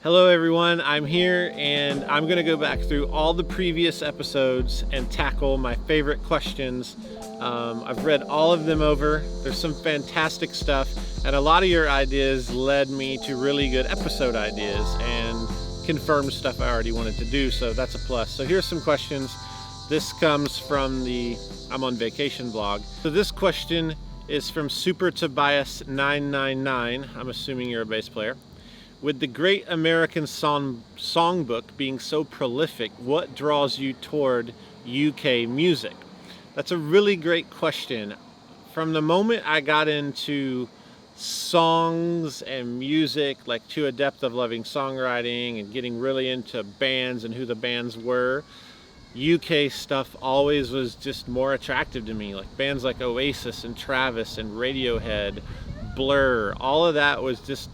Hello everyone, I'm here and I'm going to go back through all the previous episodes and tackle my favorite questions. I've read all of them over. There's some fantastic stuff, and a lot of your ideas led me to really good episode ideas and confirmed stuff I already wanted to do, so that's a plus. So here's some questions. This comes from the I'm on Vacation blog. So this question is from Super Tobias 999. I'm assuming you're a bass player. With the Great American Songbook being so prolific, what draws you toward UK music? That's a really great question. From the moment I got into songs and music, like to a depth of loving songwriting and getting really into bands and who the bands were, UK stuff always was just more attractive to me. Like bands like Oasis and Travis and Radiohead, Blur, all of that was just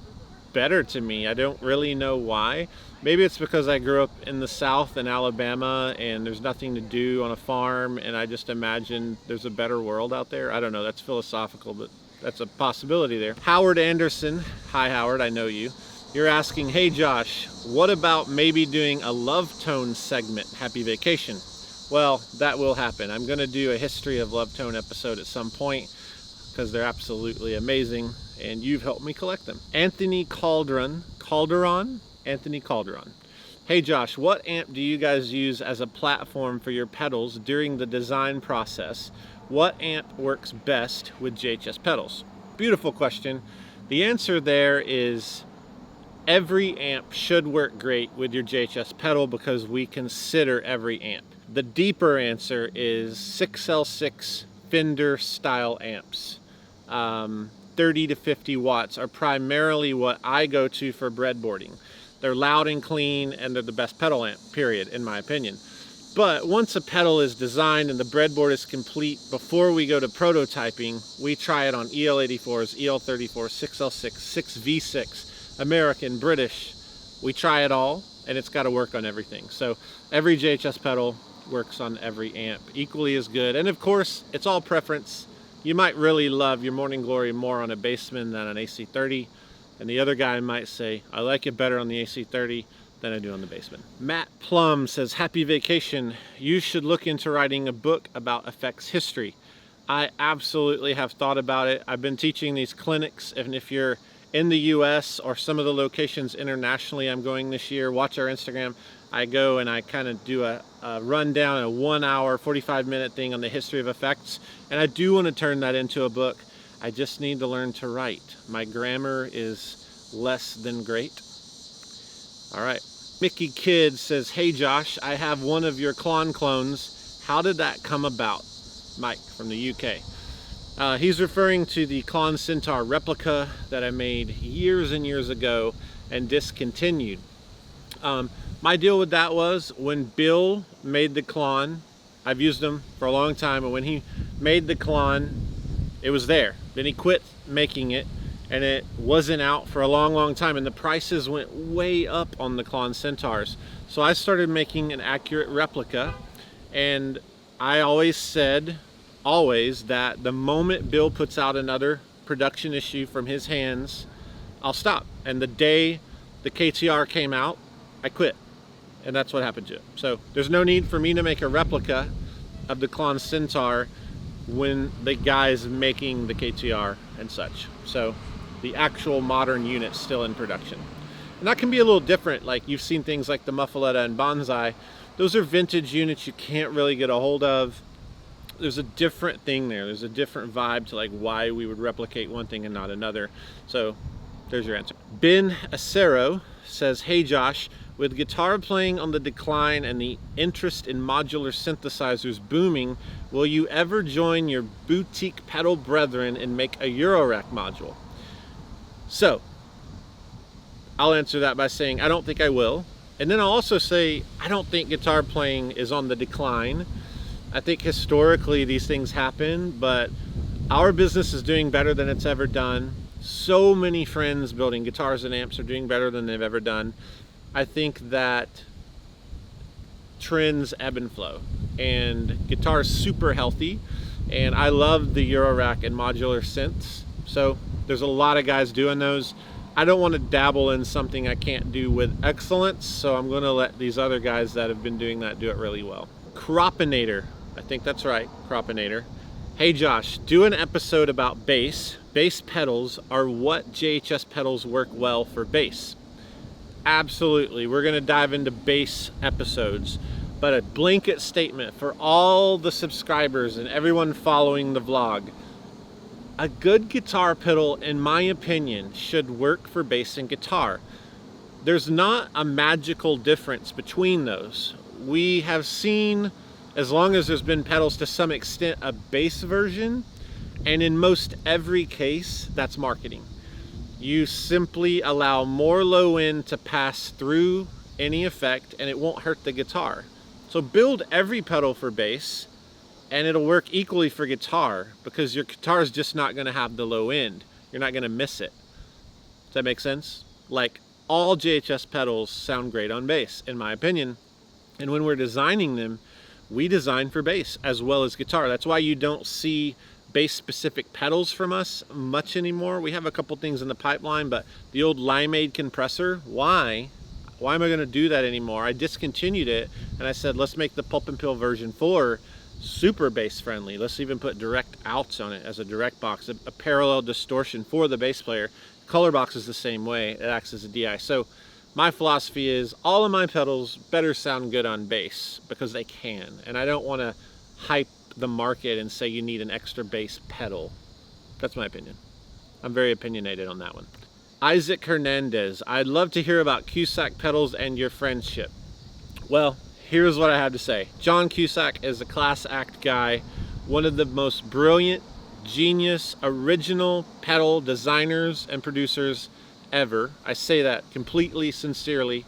better to me. I don't really know why. Maybe it's because I grew up in the South in Alabama and there's nothing to do on a farm, and I just imagine there's a better world out there. I don't know, that's philosophical, but that's a possibility there. Howard Anderson, hi Howard, I know you. You're asking, hey Josh, what about maybe doing a love tone segment, Happy Vacation? Well, that will happen. I'm going to do a history of love tone episode at some point because they're absolutely amazing and you've helped me collect them. Anthony Calderon. Hey Josh, what amp do you guys use as a platform for your pedals during the design process? What amp works best with JHS pedals? Beautiful question. The answer there is every amp should work great with your JHS pedal because we consider every amp. The deeper answer is 6L6 Fender style amps. 30 to 50 watts are primarily what I go to for breadboarding. They're loud and clean, and they're the best pedal amp, period, in my opinion. But once a pedal is designed and the breadboard is complete, before we go to prototyping, we try it on EL84s, EL34s, 6L6, 6V6, American, British. We try it all, and it's got to work on everything. So every JHS pedal works on every amp equally as good. And of course, it's all preference. You might really love your Morning Glory more on a Bassman than an AC30, and the other guy might say, I like it better on the AC30 than I do on the Bassman. Matt Plum says, Happy Vacation. You should look into writing a book about effects history. I absolutely have thought about it. I've been teaching these clinics, and if you're in the US or some of the locations internationally I'm going this year, watch our Instagram. I go and I kind of do a rundown, a 1 hour, 45-minute thing on the history of effects. And I do want to turn that into a book. I just need to learn to write. My grammar is less than great. All right. Mickey Kidd says, hey Josh, I have one of your Klon clones. How did that come about? Mike from the UK. He's referring to the Klon Centaur replica that I made years and years ago and discontinued. My deal with that was when Bill made the Klon, I've used them for a long time, and when he made the Klon, it was there. Then he quit making it, and it wasn't out for a long, long time, and the prices went way up on the Klon Centaurs. So I started making an accurate replica, and I always said, that the moment Bill puts out another production issue from his hands, I'll stop. And the day the KTR came out, I quit. And that's what happened to it. So there's no need for me to make a replica of the Klon Centaur when the guy's making the KTR and such. So the actual modern unit's still in production. And that can be a little different. Like you've seen things like the Muffaletta and Bonsai. Those are vintage units you can't really get a hold of. There's a different thing there. There's a different vibe to like why we would replicate one thing and not another. So there's your answer. Ben Acero says, hey Josh, with guitar playing on the decline and the interest in modular synthesizers booming, will you ever join your boutique pedal brethren and make a Eurorack module? So, I'll answer that by saying I don't think I will. And then I'll also say I don't think guitar playing is on the decline. I think historically these things happen, but our business is doing better than it's ever done. So many friends building guitars and amps are doing better than they've ever done. I think that trends ebb and flow, and guitar is super healthy, and I love the Eurorack and modular synths. So there's a lot of guys doing those. I don't want to dabble in something I can't do with excellence, so I'm going to let these other guys that have been doing that do it really well. Cropinator, I think that's right, Cropinator. Hey Josh, do an episode about bass. Bass pedals are what JHS pedals work well for bass. Absolutely, we're going to dive into bass episodes, but a blanket statement for all the subscribers and everyone following the vlog. A good guitar pedal, in my opinion, should work for bass and guitar. There's not a magical difference between those. We have seen, as long as there's been pedals to some extent, a bass version, and in most every case, that's marketing. You simply allow more low end to pass through any effect, and it won't hurt the guitar. So build every pedal for bass, and it'll work equally for guitar, because your guitar is just not going to have the low end. You're not going to miss it. Does that make sense? Like, all JHS pedals sound great on bass, in my opinion. And when we're designing them, we design for bass as well as guitar. That's why you don't see bass-specific pedals from us much anymore. We have a couple things in the pipeline, but the old Limeade compressor, why am I going to do that anymore? I discontinued it, and I said, let's make the Pulp and Pill version 4 super bass friendly. Let's even put direct outs on it as a direct box, a parallel distortion for the bass player. Color box is the same way. It acts as a DI. So my philosophy is all of my pedals better sound good on bass because they can. And I don't want to hype the market and say you need an extra bass pedal. That's my opinion. I'm very opinionated on that one. Isaac Hernandez, I'd love to hear about Cusack pedals and your friendship. Well, here's what I have to say. John Cusack is a class act guy, one of the most brilliant, genius, original pedal designers and producers ever. I say that completely sincerely.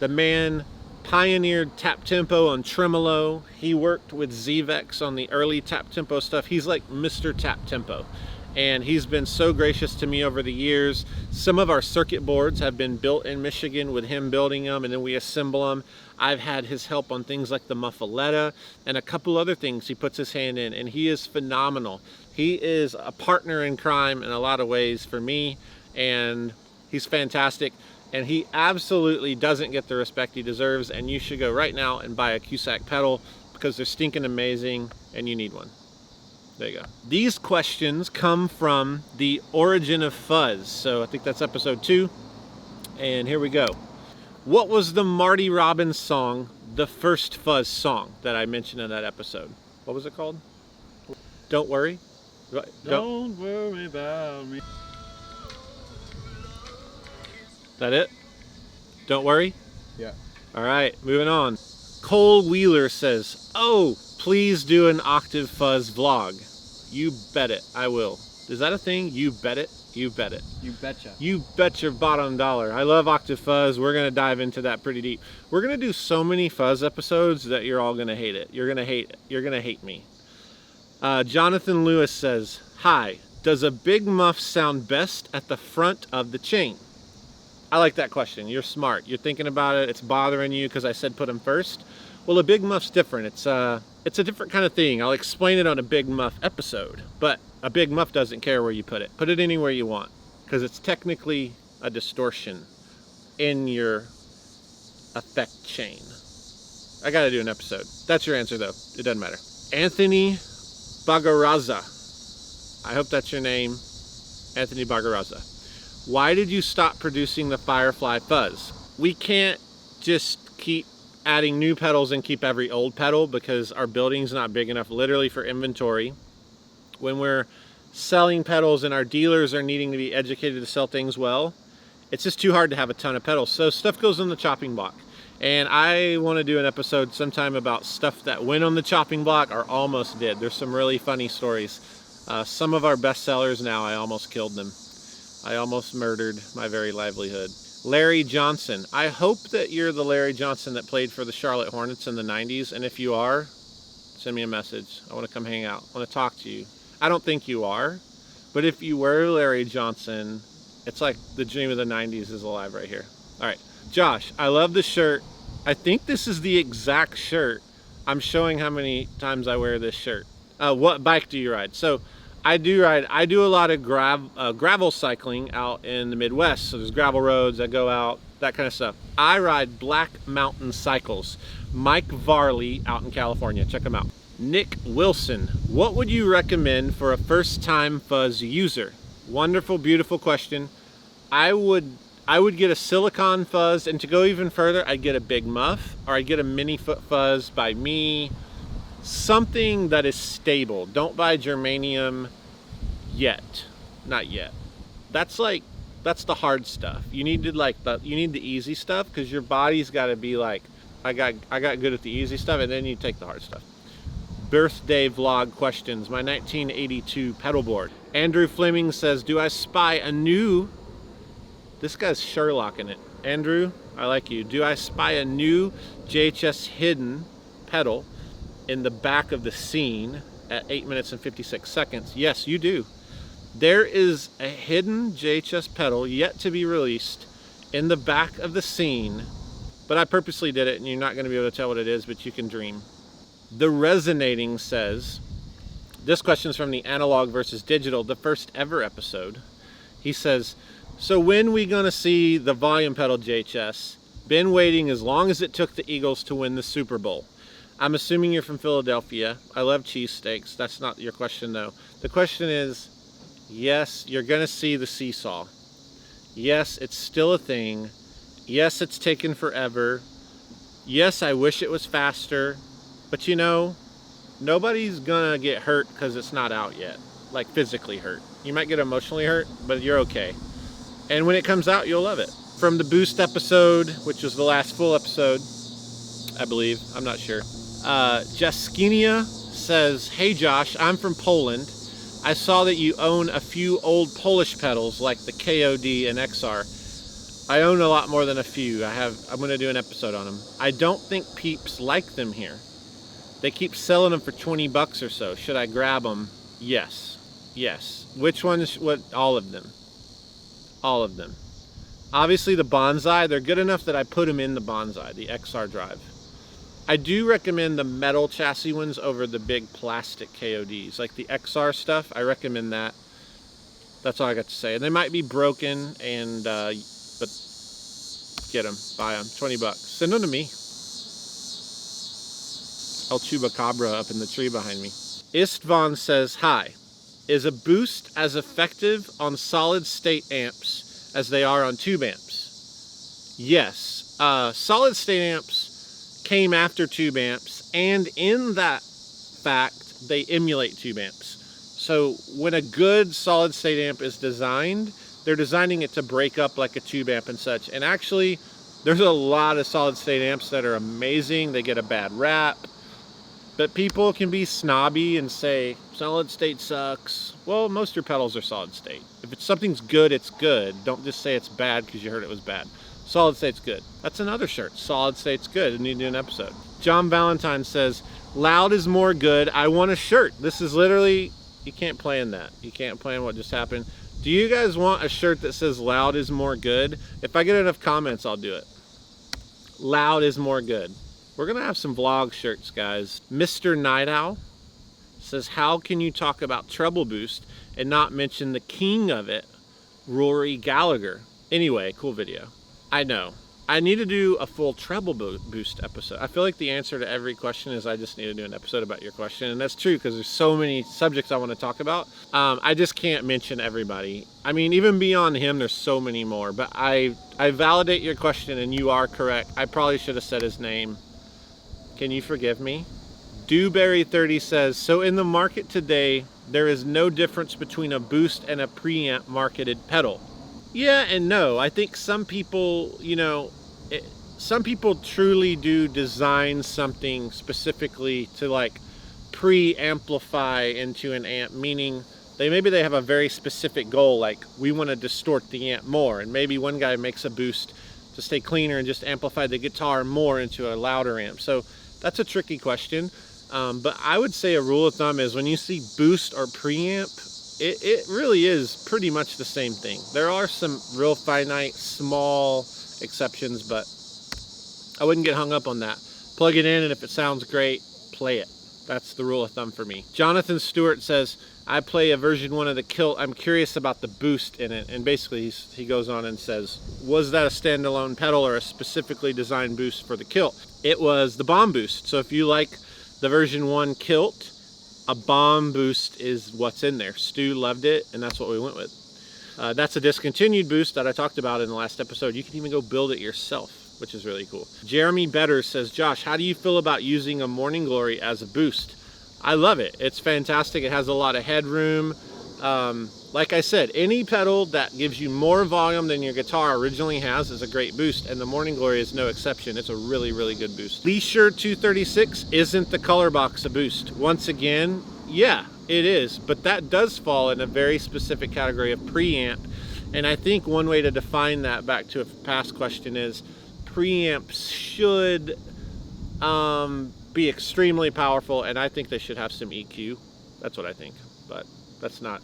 The man pioneered tap tempo on tremolo. He worked with Zvex on the early tap tempo stuff. He's like Mr. Tap Tempo. And he's been so gracious to me over the years. Some of our circuit boards have been built in Michigan with him building them, and then we assemble them. I've had his help on things like the muffaletta and a couple other things he puts his hand in, and he is phenomenal. He is a partner in crime in a lot of ways for me, and he's fantastic. And he absolutely doesn't get the respect he deserves, and you should go right now and buy a Cusack pedal because they're stinking amazing and you need one. There you go. These questions come from the origin of Fuzz. So I think that's episode 2. And here we go. What was the Marty Robbins song, the first Fuzz song that I mentioned in that episode? What was it called? Don't Worry? Don't worry about me. That it? Don't worry? Yeah. All right, moving on. Cole Wheeler says, oh, please do an Octave Fuzz vlog. You bet it, I will. Is that a thing? You bet it? You bet it. You betcha. You bet your bottom dollar. I love Octave Fuzz. We're going to dive into that pretty deep. We're going to do so many Fuzz episodes that you're all going to hate it. You're going to hate it. You're going to hate me. Jonathan Lewis says, hi, does a big muff sound best at the front of the chain? I like that question. You're smart. You're thinking about it. It's bothering you because I said put them first. Well, a big muff's different. It's a different kind of thing. I'll explain it on a big muff episode, but a big muff doesn't care where you put it. Put it anywhere you want because it's technically a distortion in your effect chain. I got to do an episode. That's your answer though. It doesn't matter. Anthony Bagaraza. I hope that's your name. Anthony Bagaraza. Why did you stop producing the Firefly Fuzz? We can't just keep adding new pedals and keep every old pedal because our building's not big enough literally for inventory. When we're selling pedals and our dealers are needing to be educated to sell things well, it's just too hard to have a ton of pedals. So stuff goes on the chopping block. And I want to do an episode sometime about stuff that went on the chopping block or almost did. There's some really funny stories. Some of our best sellers now, I almost killed them. I almost murdered my very livelihood. Larry Johnson. I hope that you're the Larry Johnson that played for the Charlotte Hornets in the 90s. And if you are, send me a message. I want to come hang out. I want to talk to you. I don't think you are. But if you were Larry Johnson, it's like the dream of the 90s is alive right here. All right. Josh, I love the shirt. I think this is the exact shirt. I'm showing how many times I wear this shirt. What bike do you ride? So I do a lot of gravel cycling out in the Midwest. So there's gravel roads that go out, that kind of stuff. I ride Black Mountain Cycles. Mike Varley out in California. Check him out. Nick Wilson, what would you recommend for a first-time Fuzz user? Wonderful, beautiful question. I would get a silicone Fuzz, and to go even further, I'd get a Big Muff, or I'd get a mini foot Fuzz by me. Something that is stable. Don't buy germanium yet. Not yet. That's the hard stuff. You need the easy stuff, because your body's got to be like, I got good at the easy stuff, and then you take the hard stuff. Birthday vlog questions. My 1982 pedal board. Andrew Fleming says, do I spy a new... This guy's Sherlocking it. Andrew, I like you. Do I spy a new JHS hidden pedal in the back of the scene at 8 minutes and 56 seconds? Yes, you do. There is a hidden JHS pedal yet to be released in the back of the scene, but I purposely did it, and you're not going to be able to tell what it is, but you can dream. The Resonating says, this question is from the Analog versus Digital, the first ever episode. He says, so when we gonna see the volume pedal JHS? Been waiting as long as it took the Eagles to win the Super Bowl. I'm assuming you're from Philadelphia. I love cheesesteaks. That's not your question though. The question is, yes, you're gonna see the seesaw. Yes, it's still a thing. Yes, it's taken forever. Yes, I wish it was faster. But you know, nobody's gonna get hurt because it's not out yet. Like physically hurt. You might get emotionally hurt, but you're okay. And when it comes out, you'll love it. From the Boost episode, which was the last full episode, I believe, I'm not sure. Jaskinia says, hey Josh, I'm from Poland. I saw that you own a few old Polish pedals like the KOD and XR. I own a lot more than a few. I'm gonna do an episode on them. I don't think peeps like them here. They keep selling them for 20 bucks or so. Should I grab them? Yes. Yes. Which ones? What? All of them. All of them. Obviously the Bonsai, they're good enough that I put them in the Bonsai, the XR drive. I do recommend the metal chassis ones over the big plastic KODs. Like the XR stuff, I recommend that. That's all I got to say. And they might be broken, and but get them, buy them, 20 bucks. Send them to me. El Chupacabra up in the tree behind me. Istvan says, hi. Is a boost as effective on solid state amps as they are on tube amps? Yes. Solid state amps came after tube amps, and in that fact, they emulate tube amps. So when a good solid state amp is designed, they're designing it to break up like a tube amp and such. And actually, there's a lot of solid state amps that are amazing. They get a bad rap. But people can be snobby and say, solid state sucks. Well, most of your pedals are solid state. If something's good, it's good. Don't just say it's bad because you heard it was bad. Solid state's good. That's another shirt. Solid state's good. I need to do an episode. John Valentine says, loud is more good. I want a shirt. This is literally, you can't plan that. You can't plan what just happened. Do you guys want a shirt that says loud is more good? If I get enough comments, I'll do it. Loud is more good. We're gonna have some vlog shirts, guys. Mr. Night Owl says, how can you talk about treble boost and not mention the king of it, Rory Gallagher? Anyway, cool video. I know. I need to do a full treble boost episode. I feel like the answer to every question is I just need to do an episode about your question. And that's true because there's so many subjects I want to talk about. I just can't mention everybody. I mean, even beyond him, there's so many more. But I validate your question and you are correct. I probably should have said his name. Can you forgive me? Dewberry30 says, so in the market today, there is no difference between a boost and a preamp marketed pedal. Yeah and no. I think some people, you know, some people truly do design something specifically to like pre-amplify into an amp, meaning maybe they have a very specific goal, like we want to distort the amp more, and maybe one guy makes a boost to stay cleaner and just amplify the guitar more into a louder amp. So that's a tricky question, but I would say a rule of thumb is when you see boost or preamp, it really is pretty much the same thing. There are some real finite, small exceptions, but I wouldn't get hung up on that. Plug it in, and if it sounds great, play it. That's the rule of thumb for me. Jonathan Stewart says, I play a version 1 of the kilt. I'm curious about the boost in it. And basically he goes on and says, was that a standalone pedal or a specifically designed boost for the kilt? It was the bomb boost. So if you like the version 1 kilt, a bomb boost is what's in there. Stu loved it, and that's what we went with. That's a discontinued boost that I talked about in the last episode. You can even go build it yourself, which is really cool. Jeremy Better says, Josh, how do you feel about using a Morning Glory as a boost? I love it. It's fantastic. It has a lot of headroom. Like I said, any pedal that gives you more volume than your guitar originally has is a great boost, and the Morning Glory is no exception. It's a really, really good boost. Leisure 236 isn't the color box a boost. Once again, yeah, it is, but that does fall in a very specific category of preamp, and I think one way to define that, back to a past question, is preamps should be extremely powerful, and I think they should have some EQ. That's what I think, but that's not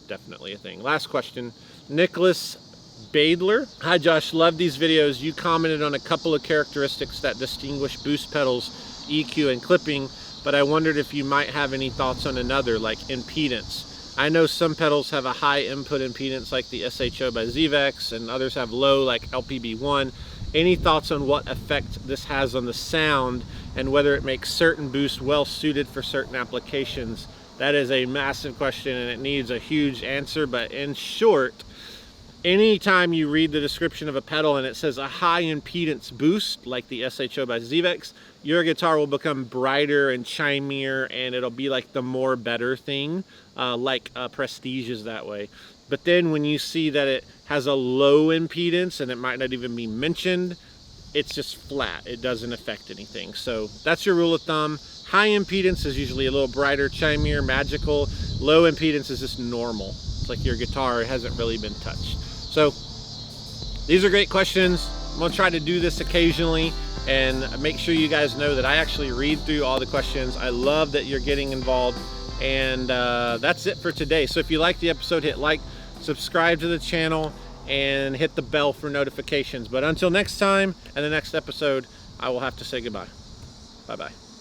definitely a thing. Last question, Nicholas Badler. Hi Josh, love these videos. You commented on a couple of characteristics that distinguish boost pedals, EQ and clipping, but I wondered if you might have any thoughts on another, like impedance. I know some pedals have a high input impedance like the SHO by Zvex, and others have low like LPB1. Any thoughts on what effect this has on the sound and whether it makes certain boosts well suited for certain applications? That is a massive question and it needs a huge answer, but in short, anytime you read the description of a pedal and it says a high impedance boost like the SHO by Zvex, your guitar will become brighter and chimier, and it'll be like the more better thing, like Prestige is that way. But then when you see that it has a low impedance and it might not even be mentioned, it's just flat. It doesn't affect anything. So that's your rule of thumb. High impedance is usually a little brighter, chimier, magical. Low impedance is just normal. It's like your guitar hasn't really been touched. So these are great questions. I'm gonna try to do this occasionally and make sure you guys know that I actually read through all the questions. I love that you're getting involved, and that's it for today. So if you like the episode, hit like, subscribe to the channel, and hit the bell for notifications. But until next time and the next episode, I will have to say goodbye. Bye-bye.